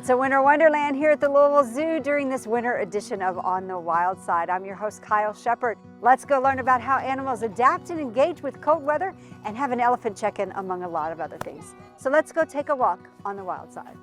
It's a winter wonderland here at the Louisville Zoo during this winter edition of On the Wild Side. I'm your host, Kyle Shepard. Let's go learn about how animals adapt and engage with cold weather and have an elephant check-in among a lot of other things. So let's go take a walk on the wild side.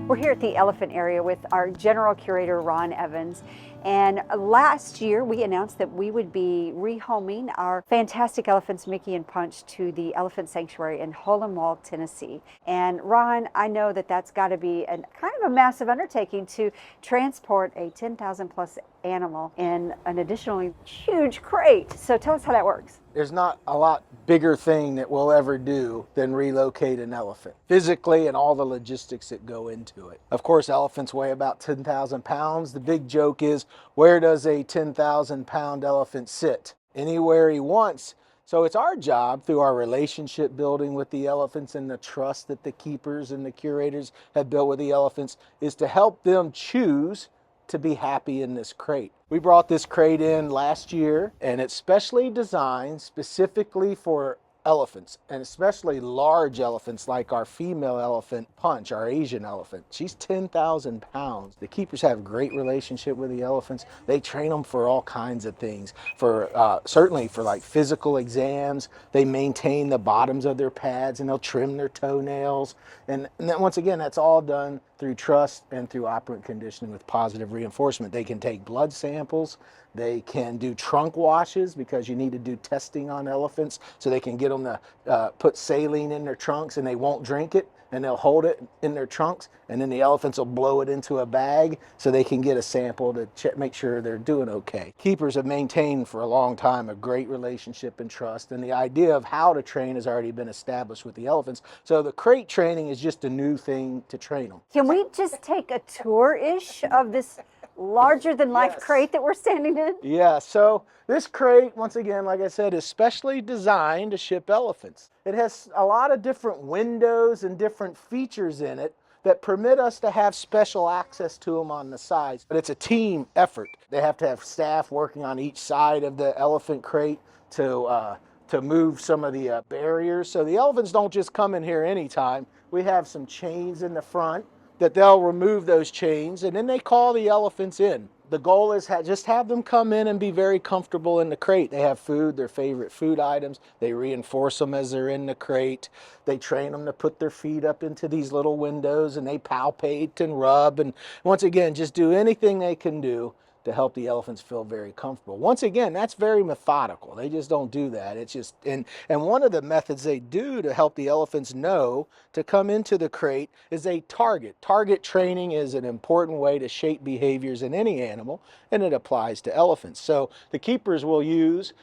We're here at the elephant area with our general curator, Ron Evans. And last year, we announced that we would be rehoming our fantastic elephants, Mikki and Punch, to the Elephant Sanctuary in Hole in Wall, Tennessee. And Ron, I know that that's got to be kind of a massive undertaking to transport a 10,000 plus animal in an additionally huge crate. So tell us how that works. There's not a lot bigger thing that we'll ever do than relocate an elephant, physically and all the logistics that go into it. Of course, elephants weigh about 10,000 pounds. The big joke is, where does a 10,000 pound elephant sit? Anywhere he wants. So it's our job, through our relationship building with the elephants and the trust that the keepers and the curators have built with the elephants, is to help them choose to be happy in this crate. We brought this crate in last year, and it's specially designed specifically for elephants, and especially large elephants like our female elephant, Punch, our Asian elephant. She's 10,000 pounds. The keepers have a great relationship with the elephants. They train them for all kinds of things, for certainly for like physical exams. They maintain the bottoms of their pads, and they'll trim their toenails. And then once again, that's all done through trust and through operant conditioning with positive reinforcement. They can take blood samples. They can do trunk washes, because you need to do testing on elephants so they can get them to put saline in their trunks, and they won't drink it, and they'll hold it in their trunks, and then the elephants will blow it into a bag so they can get a sample to make sure they're doing okay. Keepers have maintained for a long time a great relationship and trust, and the idea of how to train has already been established with the elephants. So the crate training is just a new thing to train them. Can we just take a tour-ish of this larger than life crate that we're standing in? Yeah, so this crate, once again, like I said, is specially designed to ship elephants. It has a lot of different windows and different features in it that permit us to have special access to them on the sides. But it's a team effort. They have to have staff working on each side of the elephant crate to move some of the barriers. So the elephants don't just come in here anytime. We have some chains in the front that they'll remove those chains, and then they call the elephants in. The goal is just have them come in and be very comfortable in the crate. They have food, their favorite food items. They reinforce them as they're in the crate. They train them to put their feet up into these little windows, and they palpate and rub, and once again, just do anything they can do to help the elephants feel very comfortable. Once again, that's very methodical. They just don't do that. It's just, and one of the methods they do to help the elephants know to come into the crate is a target. Target training is an important way to shape behaviors in any animal, and it applies to elephants. So the keepers will use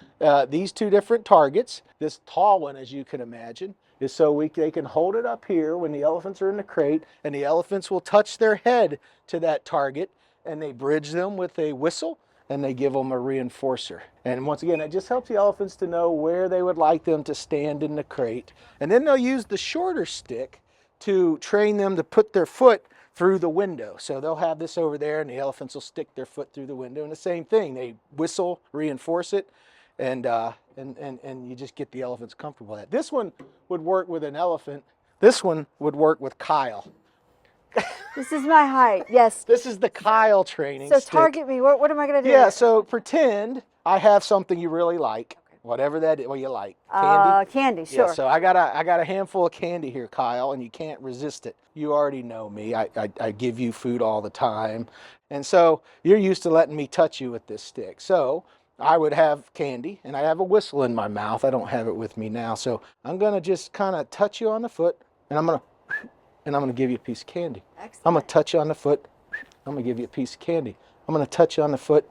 these two different targets. This tall one, as you can imagine, is so they can hold it up here when the elephants are in the crate, and the elephants will touch their head to that target, and they bridge them with a whistle, and they give them a reinforcer. And once again, it just helps the elephants to know where they would like them to stand in the crate. And then they'll use the shorter stick to train them to put their foot through the window. So they'll have this over there, and the elephants will stick their foot through the window. And the same thing, they whistle, reinforce it, and you just get the elephants comfortable with that. This one would work with an elephant. This one would work with Kyle. This is my height, yes. This is the Kyle training So stick. target me, what am I gonna do? Yeah, so pretend I have something you really like, whatever that is, what you like. Candy? Candy, sure. Yeah, so I got a handful of candy here, Kyle, and you can't resist it. You already know me, I give you food all the time. And so you're used to letting me touch you with this stick. So I would have candy, and I have a whistle in my mouth. I don't have it with me now. So I'm gonna just kind of touch you on the foot, and I'm gonna give you a piece of candy. Excellent. I'm gonna touch you on the foot. I'm gonna give you a piece of candy. I'm gonna touch you on the foot.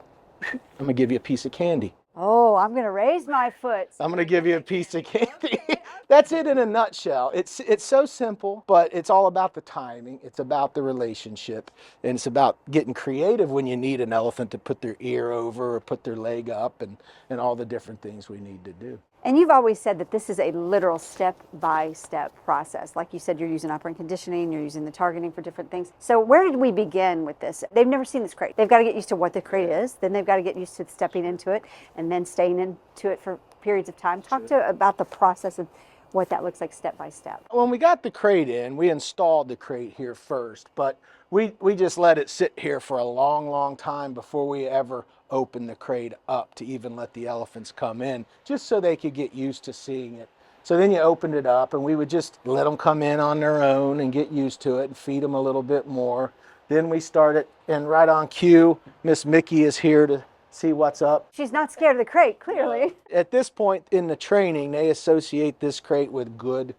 I'm gonna give you a piece of candy. Oh, I'm gonna raise my foot. I'm gonna give you a piece of candy. That's it in a nutshell. It's so simple, but it's all about the timing. It's about the relationship, and it's about getting creative when you need an elephant to put their ear over or put their leg up, and all the different things we need to do. And you've always said that this is a literal step-by-step process. Like you said, you're using operant conditioning, you're using the targeting for different things. So where did we begin with this? They've never seen this crate. They've got to get used to what the crate is, then they've got to get used to stepping into it, and then staying into it for periods of time. Talk to about the process of what that looks like step by step. When we got the crate in, we installed the crate here first, but we just let it sit here for a long time before we ever opened the crate up to even let the elephants come in, just so they could get used to seeing it. So then you opened it up, and we would just let them come in on their own and get used to it and feed them a little bit more. Then we started, and right on cue, Miss Mikki is here to see what's up. She's not scared of the crate, clearly. At this point in the training, they associate this crate with good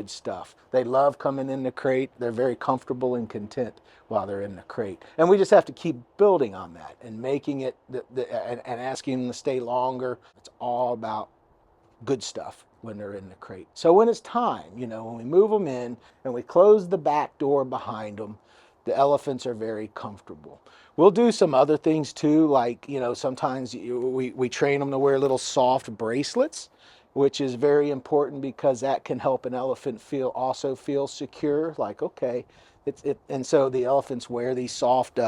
stuff. They love coming in the crate. They're very comfortable and content while they're in the crate. And we just have to keep building on that and making it, and asking them to stay longer. It's all about good stuff when they're in the crate. So when it's time, when we move them in and we close the back door behind them, the elephants are very comfortable. We'll do some other things too, like, sometimes we train them to wear little soft bracelets, which is very important because that can help an elephant also feel secure, like, okay, and so the elephants wear these soft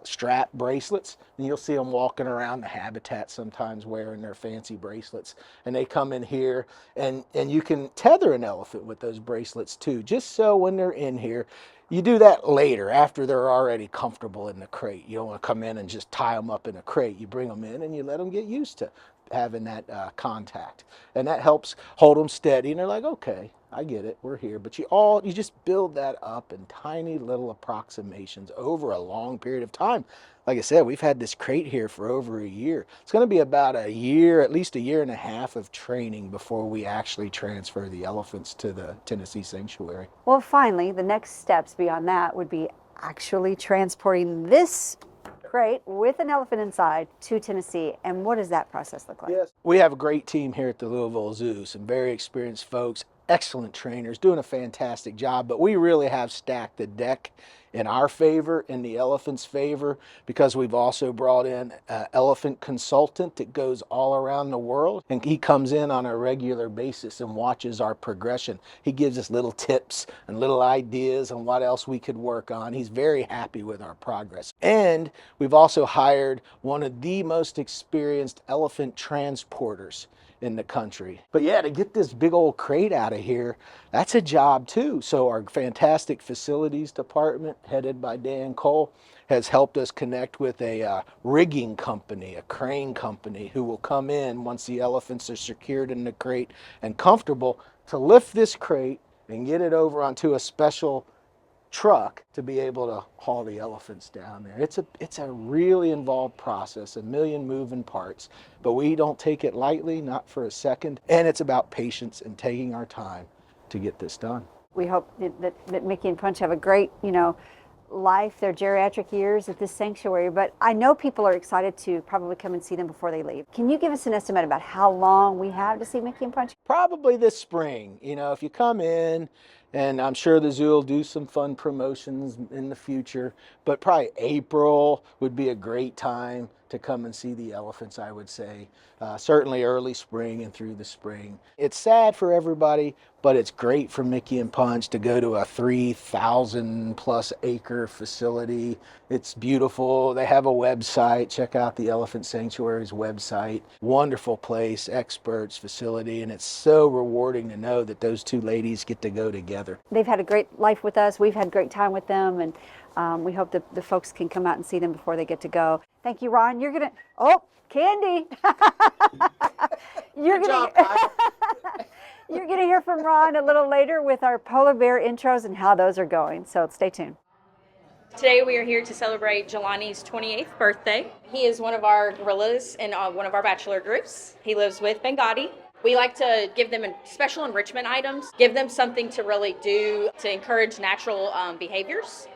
strap bracelets, and you'll see them walking around the habitat sometimes wearing their fancy bracelets, and they come in here, and you can tether an elephant with those bracelets too, just so when they're in here. You do that later, after they're already comfortable in the crate. You don't want to come in and just tie them up in a crate. You bring them in and you let them get used to having that contact. And that helps hold them steady. And they're like, okay, I get it, we're here. But you just build that up in tiny little approximations over a long period of time. Like I said, we've had this crate here for over a year. It's going to be about a year, at least a year and a half of training before we actually transfer the elephants to the Tennessee Sanctuary. Well, finally, the next steps beyond that would be actually transporting this crate with an elephant inside to Tennessee. And what does that process look like? Yes. We have a great team here at the Louisville Zoo, some very experienced folks, excellent trainers, doing a fantastic job, but we really have stacked the deck in our favor, in the elephant's favor, because we've also brought in an elephant consultant that goes all around the world, and he comes in on a regular basis and watches our progression. He gives us little tips and little ideas on what else we could work on. He's very happy with our progress. And we've also hired one of the most experienced elephant transporters in the country. But yeah, to get this big old crate out of here, that's a job too. So our fantastic facilities department, headed by Dan Cole, has helped us connect with a rigging company, a crane company, who will come in once the elephants are secured in the crate and comfortable to lift this crate and get it over onto a special truck to be able to haul the elephants down there. It's a really involved process, a million moving parts, but we don't take it lightly, not for a second. And it's about patience and taking our time to get this done. We hope that Mikki and Punch have a great, life, their geriatric years at this sanctuary, but I know people are excited to probably come and see them before they leave. Can you give us an estimate about how long we have to see Mikki and Punch? Probably this spring. If you come in, and I'm sure the zoo will do some fun promotions in the future, but probably April would be a great time to come and see the elephants, I would say. Certainly early spring and through the spring. It's sad for everybody, but it's great for Mikki and Punch to go to a 3,000 plus acre facility. It's beautiful. They have a website. Check out the Elephant Sanctuary's website. Wonderful place, experts, facility, and it's so rewarding to know that those two ladies get to go together. They've had a great life with us. We've had a great time with them, and we hope that the folks can come out and see them before they get to go. Thank you, Ron. You're gonna, Candy. You're gonna hear from Ron a little later with our polar bear intros and how those are going. So stay tuned. Today we are here to celebrate Jelani's 28th birthday. He is one of our gorillas in one of our bachelor groups. He lives with Bengadi. We like to give them special enrichment items, give them something to really do to encourage natural behaviors.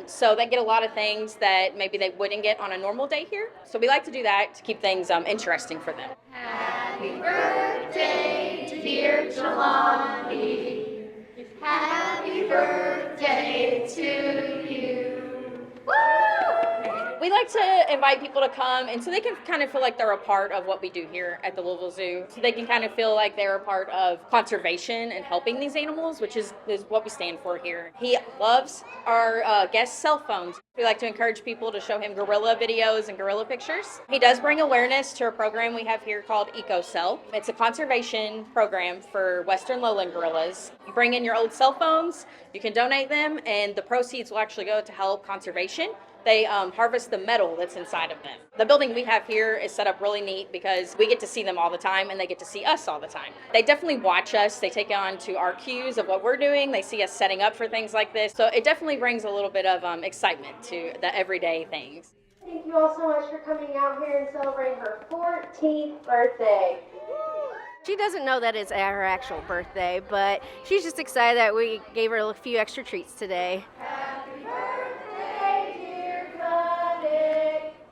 So they get a lot of things that maybe they wouldn't get on a normal day here. So we like to do that to keep things interesting for them. Happy birthday to dear Jelani. Happy birthday to you. Woo! We like to invite people to come, and so they can kind of feel like they're a part of what we do here at the Louisville Zoo. So they can kind of feel like they're a part of conservation and helping these animals, which is what we stand for here. He loves our guest cell phones. We like to encourage people to show him gorilla videos and gorilla pictures. He does bring awareness to a program we have here called EcoCell. It's a conservation program for western lowland gorillas. You bring in your old cell phones, you can donate them, and the proceeds will actually go to help conservation. They harvest the metal that's inside of them. The building we have here is set up really neat because we get to see them all the time and they get to see us all the time. They definitely watch us. They take on to our cues of what we're doing. They see us setting up for things like this. So it definitely brings a little bit of excitement to the everyday things. Thank you all so much for coming out here and celebrating her 14th birthday. She doesn't know that it's her actual birthday, but she's just excited that we gave her a few extra treats today.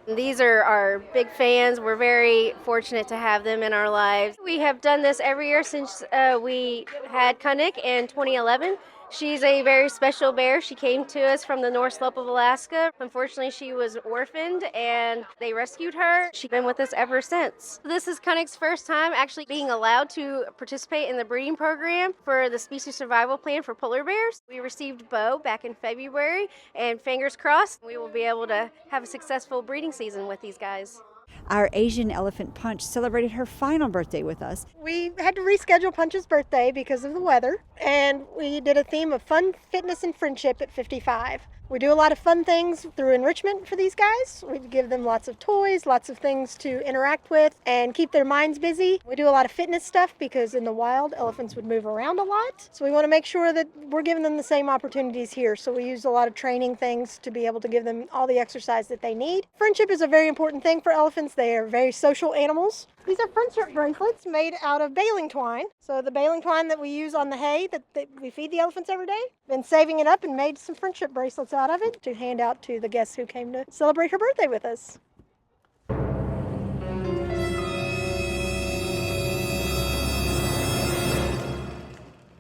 These are our big fans. We're very fortunate to have them in our lives. We have done this every year since we had Qannik in 2011. She's a very special bear. She came to us from the North Slope of Alaska. Unfortunately, she was orphaned and they rescued her. She's been with us ever since. This is Qannik's first time actually being allowed to participate in the breeding program for the species survival plan for polar bears. We received Bo back in February, and fingers crossed we will be able to have a successful breeding season with these guys. Our Asian elephant Punch celebrated her final birthday with us. We had to reschedule Punch's birthday because of the weather, and we did a theme of fun, fitness, and friendship at 55. We do a lot of fun things through enrichment for these guys. We give them lots of toys, lots of things to interact with and keep their minds busy. We do a lot of fitness stuff because in the wild, elephants would move around a lot. So we want to make sure that we're giving them the same opportunities here. So we use a lot of training things to be able to give them all the exercise that they need. Friendship is a very important thing for elephants. They are very social animals. These are friendship bracelets made out of baling twine. So the baling twine that we use on the hay that we feed the elephants every day, been saving it up and made some friendship bracelets out of it to hand out to the guests who came to celebrate her birthday with us.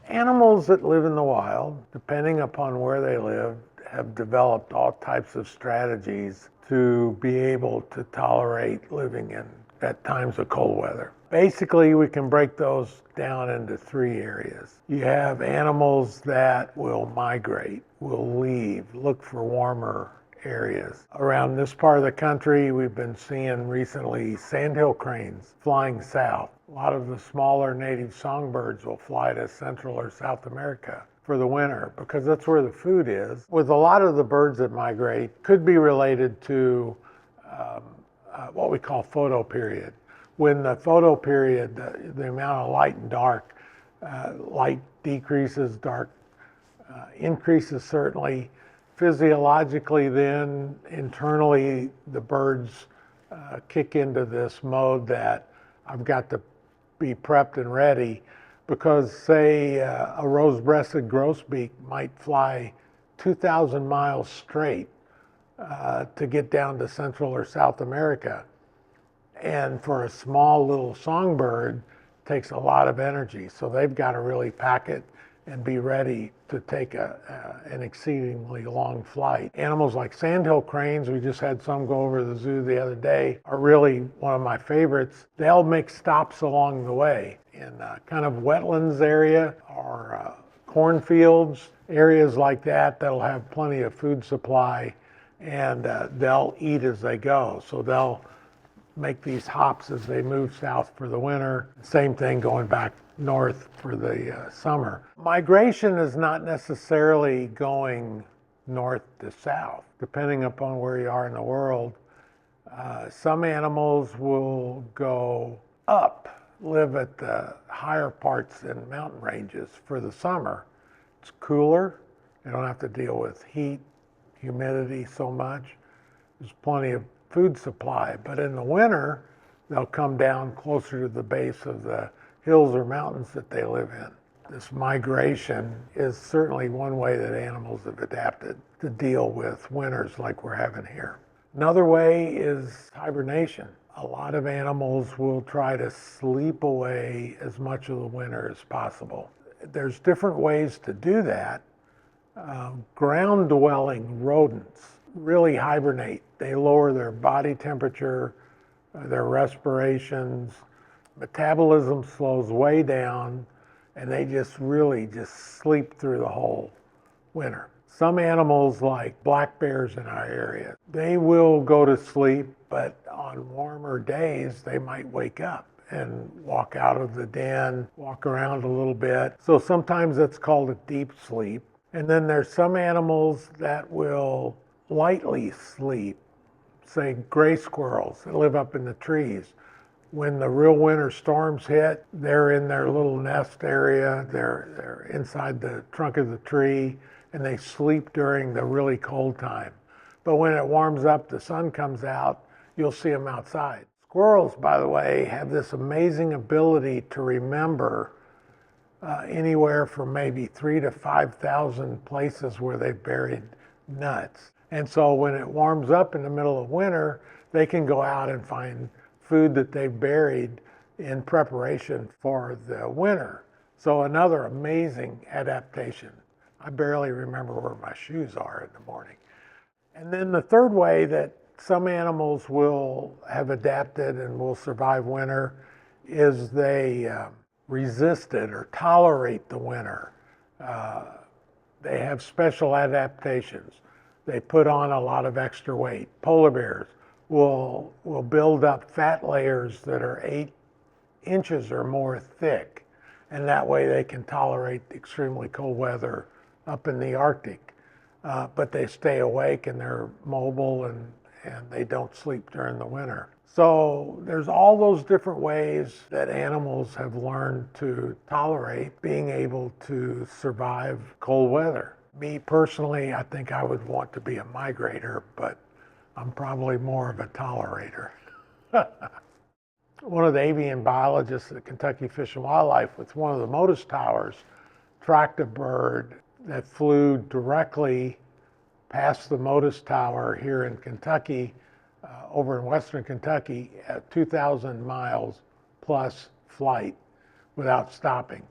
Animals that live in the wild, depending upon where they live, have developed all types of strategies to be able to tolerate living in at times of cold weather. Basically, we can break those down into three areas. You have animals that will migrate, will leave, look for warmer areas. Around this part of the country, we've been seeing recently sandhill cranes flying south. A lot of the smaller native songbirds will fly to Central or South America for the winter because that's where the food is. With a lot of the birds that migrate, could be related to what we call photoperiod. When the photoperiod, the amount of light and dark, light decreases, dark increases certainly. Physiologically then, internally, the birds kick into this mode that I've got to be prepped and ready because say a rose-breasted grosbeak might fly 2,000 miles straight to get down to Central or South America. And for a small little songbird, it takes a lot of energy. So they've got to really pack it and be ready to take an exceedingly long flight. Animals like sandhill cranes, we just had some go over to the zoo the other day, are really one of my favorites. They'll make stops along the way in kind of wetlands area or cornfields, areas like that that'll have plenty of food supply, and they'll eat as they go. So they'll make these hops as they move south for the winter. Same thing going back north for the summer. Migration is not necessarily going north to south, depending upon where you are in the world. Some animals will go up, live at the higher parts in mountain ranges for the summer. It's cooler. They don't have to deal with heat, humidity so much. There's plenty of food supply, but in the winter, they'll come down closer to the base of the hills or mountains that they live in. This migration is certainly one way that animals have adapted to deal with winters like we're having here. Another way is hibernation. A lot of animals will try to sleep away as much of the winter as possible. There's different ways to do that. Ground-dwelling rodents really hibernate. They lower their body temperature, their respirations, metabolism slows way down, and they just really sleep through the whole winter. Some animals, like black bears in our area, they will go to sleep, but on warmer days, they might wake up and walk out of the den, walk around a little bit. So sometimes that's called a deep sleep. And then there's some animals that will lightly sleep, say gray squirrels that live up in the trees. When the real winter storms hit, they're in their little nest area, they're inside the trunk of the tree, and they sleep during the really cold time. But when it warms up, the sun comes out, you'll see them outside. Squirrels, by the way, have this amazing ability to remember anywhere from maybe 3,000 to 5,000 places where they've buried nuts. And so when it warms up in the middle of winter, they can go out and find food that they've buried in preparation for the winter. So another amazing adaptation. I barely remember where my shoes are in the morning. And then the third way that some animals will have adapted and will survive winter is they resist it or tolerate the winter. They have special adaptations. They put on a lot of extra weight. Polar bears will build up fat layers that are 8 inches or more thick, and that way they can tolerate extremely cold weather up in the Arctic. But they stay awake and they're mobile and they don't sleep during the winter. So there's all those different ways that animals have learned to tolerate being able to survive cold weather. Me personally, I think I would want to be a migrator, but I'm probably more of a tolerator. One of the avian biologists at Kentucky Fish and Wildlife with one of the Motus towers tracked a bird that flew directly past the Motus tower here in Kentucky, over in western Kentucky, at 2,000 miles plus flight without stopping.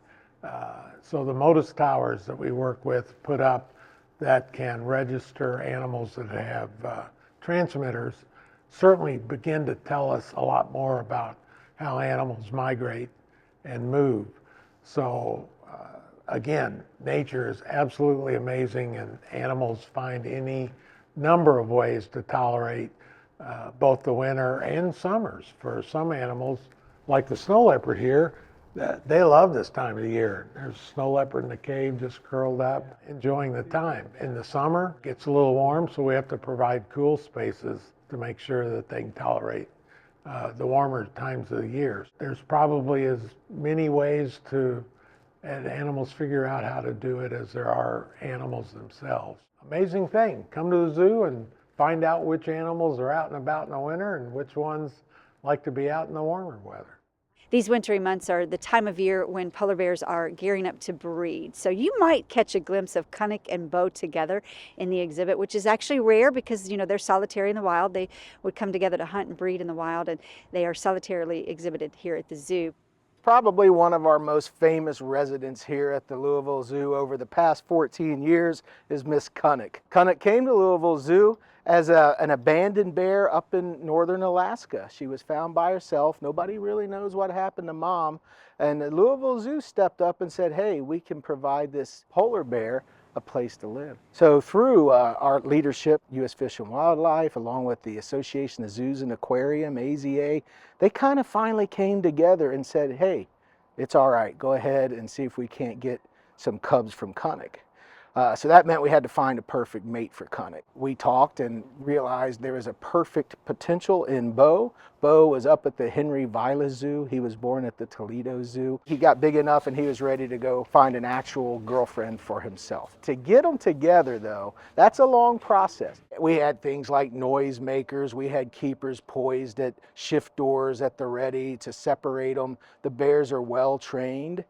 So the Motus towers that we work with put up that can register animals that have transmitters certainly begin to tell us a lot more about how animals migrate and move. So again, nature is absolutely amazing, and animals find any number of ways to tolerate both the winter and summers. For some animals, like the snow leopard here, they love this time of the year. There's a snow leopard in the cave just curled up, enjoying the time. In the summer, it gets a little warm, so we have to provide cool spaces to make sure that they can tolerate the warmer times of the year. There's probably as many ways and animals figure out how to do it as there are animals themselves. Amazing thing. Come to the zoo and find out which animals are out and about in the winter and which ones like to be out in the warmer weather. These wintry months are the time of year when polar bears are gearing up to breed. So you might catch a glimpse of Qannik and Bo together in the exhibit, which is actually rare because, they're solitary in the wild. They would come together to hunt and breed in the wild, and they are solitarily exhibited here at the zoo. Probably one of our most famous residents here at the Louisville Zoo over the past 14 years is Miss Qannik. Qannik came to Louisville Zoo as an abandoned bear up in northern Alaska. She was found by herself. Nobody really knows what happened to Mom. And the Louisville Zoo stepped up and said, hey, we can provide this polar bear a place to live. So through our leadership, U.S. Fish and Wildlife, along with the Association of Zoos and Aquarium, AZA, they kind of finally came together and said, hey, it's all right, go ahead and see if we can't get some cubs from Qannik. So that meant we had to find a perfect mate for Qannik. We talked and realized there was a perfect potential in Bo. Bo was up at the Henry Vilas Zoo. He was born at the Toledo Zoo. He got big enough and he was ready to go find an actual girlfriend for himself. To get them together though, that's a long process. We had things like noisemakers. We had keepers poised at shift doors at the ready to separate them. The bears are well trained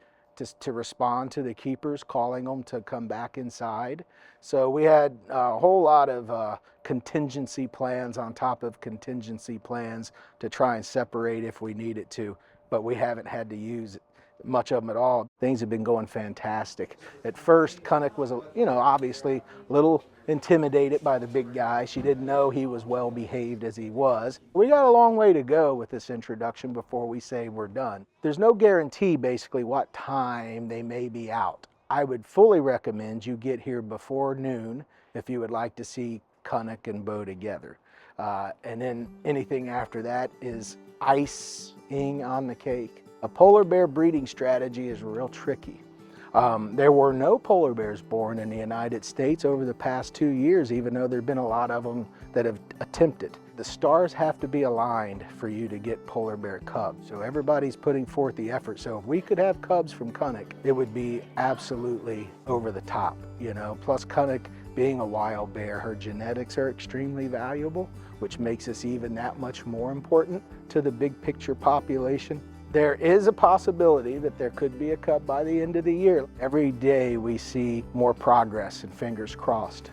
to respond to the keepers, calling them to come back inside. So we had a whole lot of contingency plans on top of contingency plans to try and separate if we needed to, but we haven't had to use much of them at all. Things have been going fantastic. At first, Qannik was, obviously a little intimidated by the big guy. She didn't know he was well behaved as he was. We got a long way to go with this introduction before we say we're done. There's no guarantee basically what time they may be out. I would fully recommend you get here before noon if you would like to see Qannik and Bo together. And then anything after that is icing on the cake. A polar bear breeding strategy is real tricky. There were no polar bears born in the United States over the past 2 years, even though there have been a lot of them that have attempted. The stars have to be aligned for you to get polar bear cubs. So everybody's putting forth the effort. So if we could have cubs from Qannik, it would be absolutely over the top, Plus Qannik being a wild bear, her genetics are extremely valuable, which makes us even that much more important to the big picture population. There is a possibility that there could be a cub by the end of the year. Every day we see more progress, and fingers crossed.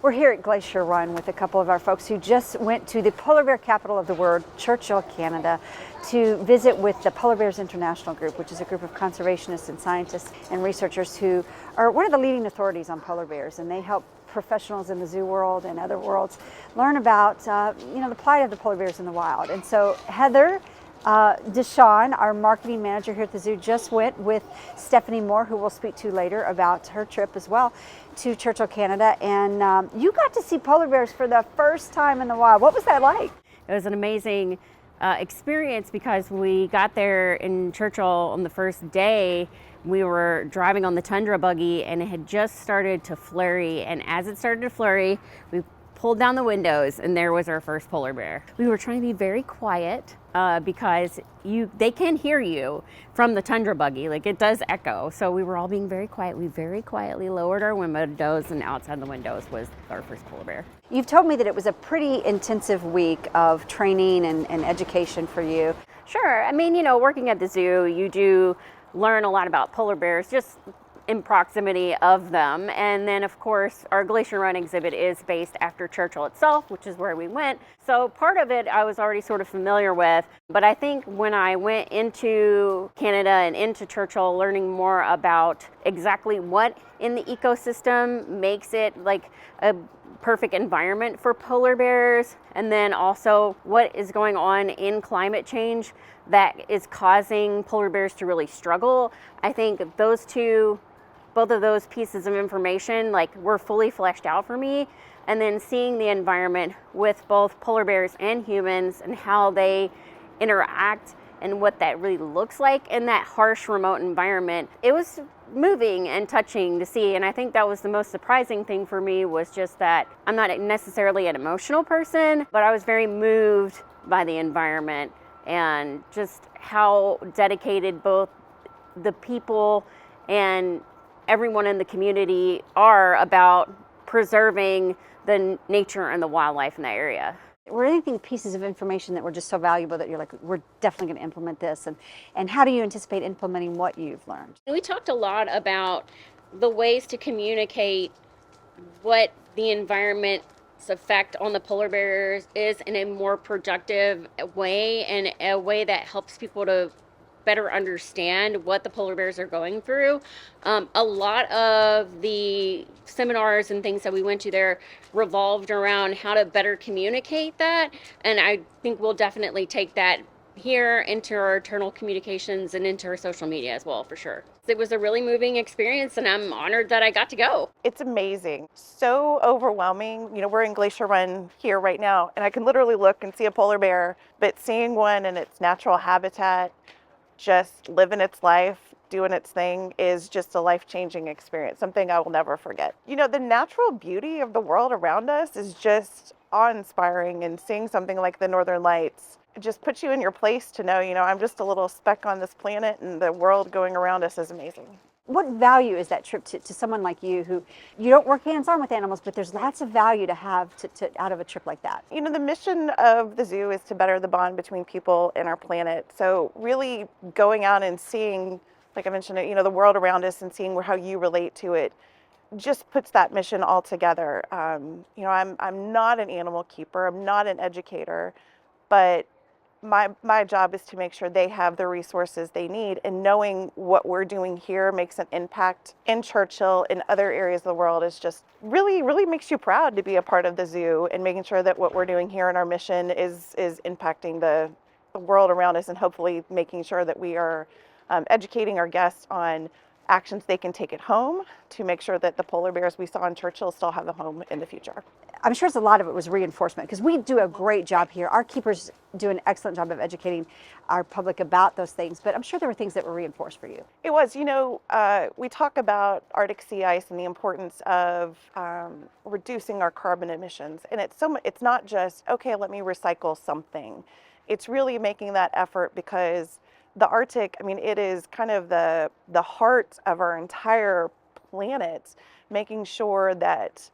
We're here at Glacier Run with a couple of our folks who just went to the polar bear capital of the world, Churchill, Canada, to visit with the Polar Bears International Group, which is a group of conservationists and scientists and researchers who are one of the leading authorities on polar bears, and they help professionals in the zoo world and other worlds learn about the plight of the polar bears in the wild. And so Heather Deshawn, our marketing manager here at the zoo, just went with Stephanie Moore, who we'll speak to later about her trip as well, to Churchill, Canada. And you got to see polar bears for the first time in the wild. What was that like? It was an amazing experience because we got there in Churchill on the first day. We were driving on the tundra buggy and it had just started to flurry. And as it started to flurry, we pulled down the windows and there was our first polar bear. We were trying to be very quiet because they can hear you from the tundra buggy. Like, it does echo. So we were all being very quiet. We very quietly lowered our windows, and outside the windows was our first polar bear. You've told me that it was a pretty intensive week of training and education for you. Sure. I mean, working at the zoo, you do learn a lot about polar bears just in proximity of them. And then, of course, our Glacier Run exhibit is based after Churchill itself, which is where we went. So part of it I was already sort of familiar with. But I think when I went into Canada and into Churchill, learning more about exactly what in the ecosystem makes it like a perfect environment for polar bears, and then also what is going on in climate change that is causing polar bears to really struggle. I think both of those pieces of information were fully fleshed out for me. And then seeing the environment with both polar bears and humans and how they interact and what that really looks like in that harsh remote environment, it was moving and touching to see. And I think that was the most surprising thing for me, was just that I'm not necessarily an emotional person, but I was very moved by the environment and just how dedicated both the people and everyone in the community are about preserving the nature and the wildlife in that area. Were there anything, pieces of information that were just so valuable that you're like, we're definitely going to implement this? And how do you anticipate implementing what you've learned? We talked a lot about the ways to communicate what the environment's effect on the polar bears is in a more productive way, and a way that helps people to better understand what the polar bears are going through. A lot of the seminars and things that we went to there revolved around how to better communicate that, and I think we'll definitely take that here into our internal communications and into our social media as well, for sure. It was a really moving experience, and I'm honored that I got to go. It's amazing. So overwhelming. We're in Glacier Run here right now, and I can literally look and see a polar bear, but seeing one in its natural habitat, just living its life, doing its thing, is just a life-changing experience, something I will never forget. The natural beauty of the world around us is just awe-inspiring, and seeing something like the Northern Lights, it just puts you in your place to know, I'm just a little speck on this planet, and the world going around us is amazing. What value is that trip to someone like you who you don't work hands-on with animals, but there's lots of value to have out of a trip like that? You know, the mission of the zoo is to better the bond between people and our planet. So really going out and seeing, like I mentioned, you know, the world around us and seeing how you relate to it just puts that mission all together. You know, I'm not an animal keeper, I'm not an educator, but my job is to make sure they have the resources they need, and knowing what we're doing here makes an impact in Churchill, in other areas of the world, is just really makes you proud to be a part of the zoo, and making sure that what we're doing here in our mission is impacting the world around us, and hopefully making sure that we are educating our guests on actions they can take at home to make sure that the polar bears we saw in Churchill still have a home in the future. I'm sure a lot of it was reinforcement, because we do a great job here. Our keepers do an excellent job of educating our public about those things, but I'm sure there were things that were reinforced for you. It was, you know, we talk about Arctic sea ice and the importance of reducing our carbon emissions. And it's not just, okay, let me recycle something. It's really making that effort, because the Arctic, I mean, it is kind of the heart of our entire planet, making sure that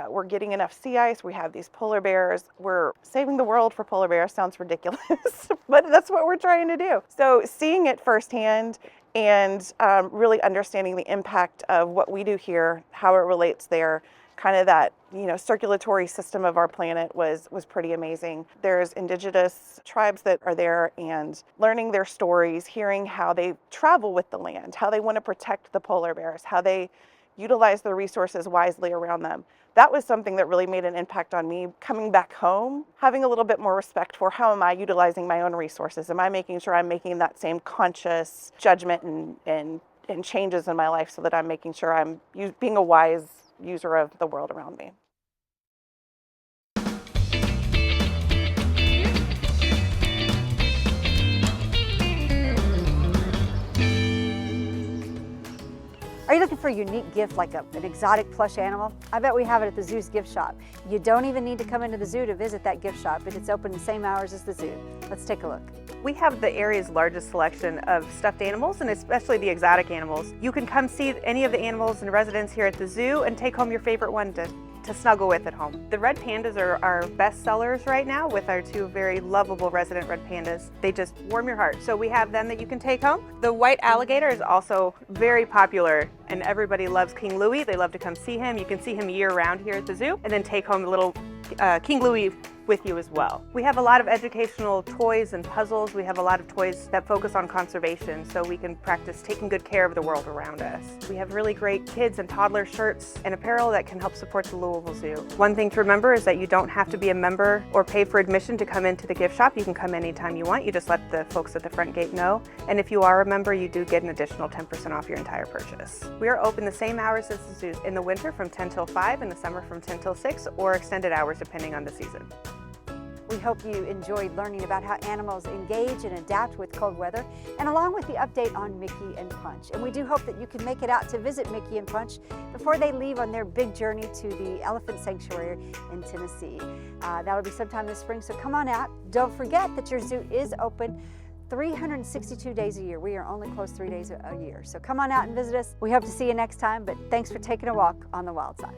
we're getting enough sea ice. We have these polar bears. We're saving the world for polar bears. Sounds ridiculous, but that's what we're trying to do. So seeing it firsthand and really understanding the impact of what we do here, how it relates there, kind of that, you know, circulatory system of our planet was pretty amazing. There's indigenous tribes that are there, and learning their stories, hearing how they travel with the land, how they want to protect the polar bears, how they utilize the resources wisely around them. That was something that really made an impact on me coming back home, having a little bit more respect for how am I utilizing my own resources? Am I making sure I'm making that same conscious judgment and changes in my life, so that I'm making sure I'm being a wise user of the world around me. Are you looking for a unique gift like an exotic plush animal? I bet we have it at the zoo's gift shop. You don't even need to come into the zoo to visit that gift shop, but it's open the same hours as the zoo. Let's take a look. We have the area's largest selection of stuffed animals, and especially the exotic animals. You can come see any of the animals in residence here at the zoo and take home your favorite one to snuggle with at home. The red pandas are our best sellers right now, with our two very lovable resident red pandas. They just warm your heart. So we have them that you can take home. The white alligator is also very popular, and everybody loves King Louie. They love to come see him. You can see him year-round here at the zoo, and then take home the little King Louie with you as well. We have a lot of educational toys and puzzles. We have a lot of toys that focus on conservation, so we can practice taking good care of the world around us. We have really great kids and toddler shirts and apparel that can help support the Louisville Zoo. One thing to remember is that you don't have to be a member or pay for admission to come into the gift shop. You can come anytime you want. You just let the folks at the front gate know. And if you are a member, you do get an additional 10% off your entire purchase. We are open the same hours as the zoo, in the winter from 10 till 5, in the summer from 10 till 6, or extended hours depending on the season. We hope you enjoyed learning about how animals engage and adapt with cold weather, and along with the update on Mikki and Punch. And we do hope that you can make it out to visit Mikki and Punch before they leave on their big journey to the Elephant Sanctuary in Tennessee. That'll be sometime this spring, so come on out. Don't forget that your zoo is open 362 days a year. We are only closed 3 days a year. So come on out and visit us. We hope to see you next time, but thanks for taking a walk on the wild side.